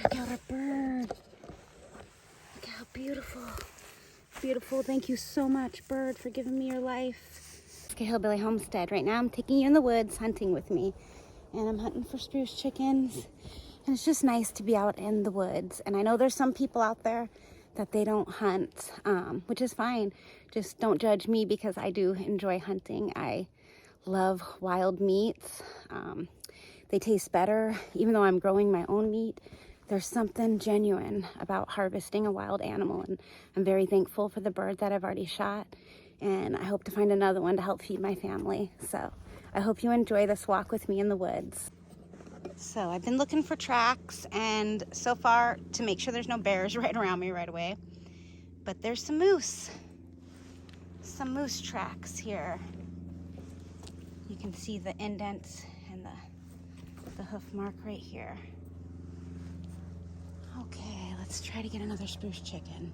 Check out our bird. Look how beautiful. Beautiful. Thank you so much, bird, for giving me your life. Okay, Hillbilly Homestead. Right now I'm taking you in the woods hunting with me. And I'm hunting for spruce chickens. And it's just nice to be out in the woods. And I know there's some people out there that they don't hunt, which is fine. Just don't judge me because I do enjoy hunting. I love wild meats. They taste better. Even though I'm growing my own meat, there's something genuine about harvesting a wild animal. And I'm very thankful for the bird that I've already shot. And I hope to find another one to help feed my family. So I hope you enjoy this walk with me in the woods. So I've been looking for tracks, and so far, to make sure there's no bears right around me right away, but there's some moose tracks here. You can see the indents and the hoof mark right here. Okay, let's try to get another spruce chicken.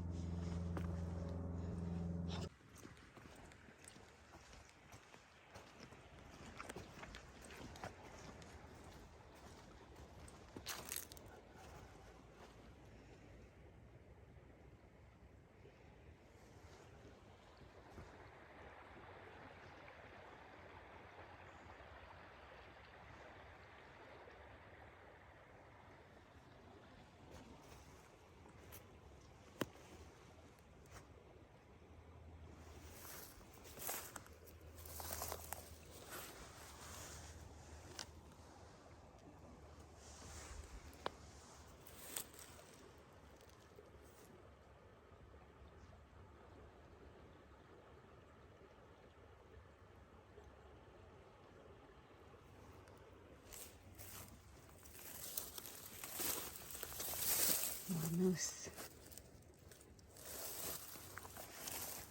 More moose.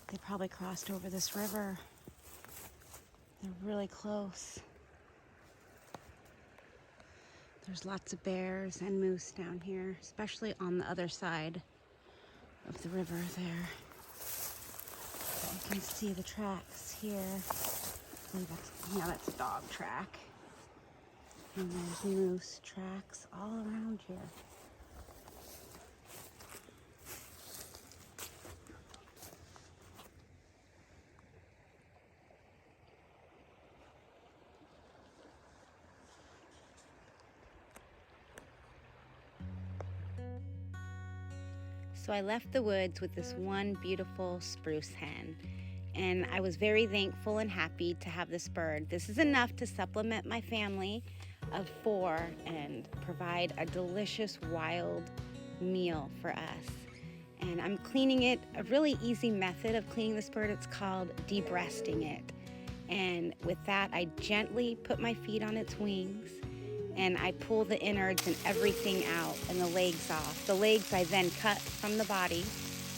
They probably crossed over this river. They're really close. There's lots of bears and moose down here, especially on the other side of the river there. You can see the tracks here. That's a dog track. And there's moose tracks all around here. So I left the woods with this one beautiful spruce hen, and I was very thankful and happy to have this bird. This is enough to supplement my family of 4 and provide a delicious wild meal for us. And I'm cleaning it, a really easy method of cleaning this bird. It's called debreasting it. And with that, I gently put my feet on its wings, and I pull the innards and everything out and the legs off. The legs I then cut from the body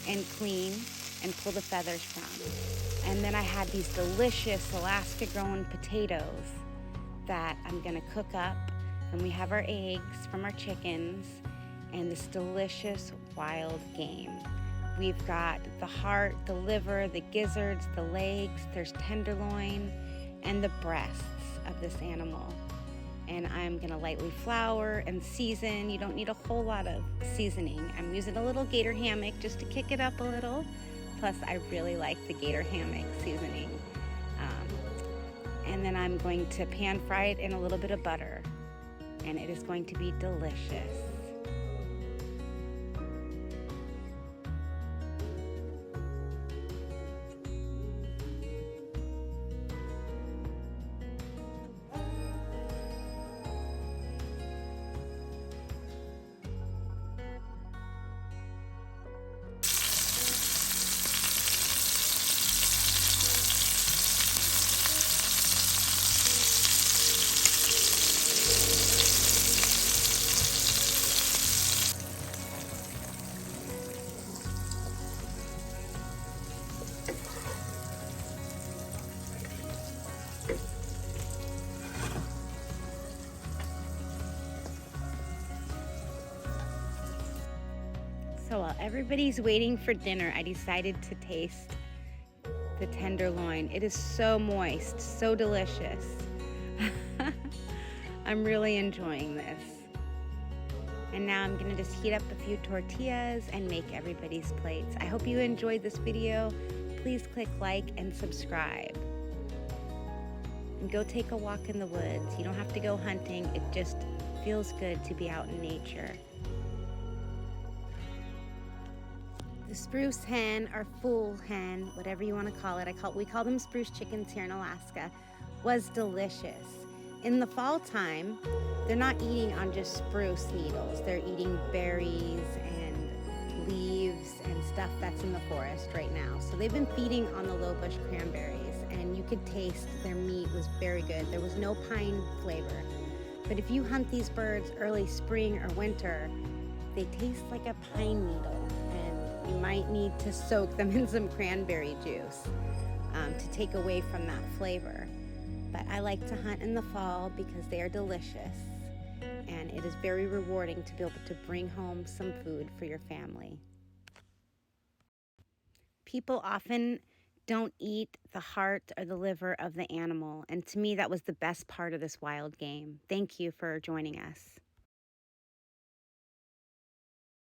and clean and pull the feathers from. And then I have these delicious Alaska-grown potatoes that I'm gonna cook up. And we have our eggs from our chickens and this delicious wild game. We've got the heart, the liver, the gizzards, the legs, there's tenderloin, and the breasts of this animal. And I'm gonna lightly flour and season. You don't need a whole lot of seasoning. I'm using a little gator hammock just to kick it up a little. Plus, I really like the gator hammock seasoning. And then I'm going to pan fry it in a little bit of butter. And it is going to be delicious. So while everybody's waiting for dinner, I decided to taste the tenderloin. It is so moist, so delicious. I'm really enjoying this. And now I'm gonna just heat up a few tortillas and make everybody's plates. I hope you enjoyed this video. Please click like and subscribe. And go take a walk in the woods. You don't have to go hunting. It just feels good to be out in nature. The spruce hen, or fool hen, whatever you want to call it, we call them spruce chickens here in Alaska, was delicious. In the fall time, they're not eating on just spruce needles. They're eating berries and leaves and stuff that's in the forest right now. So they've been feeding on the low bush cranberries, and you could taste their meat was very good. There was no pine flavor. But if you hunt these birds early spring or winter, they taste like a pine needle, and you might need to soak them in some cranberry juice to take away from that flavor. But I like to hunt in the fall because they are delicious, and it is very rewarding to be able to bring home some food for your family. People often don't eat the heart or the liver of the animal, and to me that was the best part of this wild game. Thank you for joining us.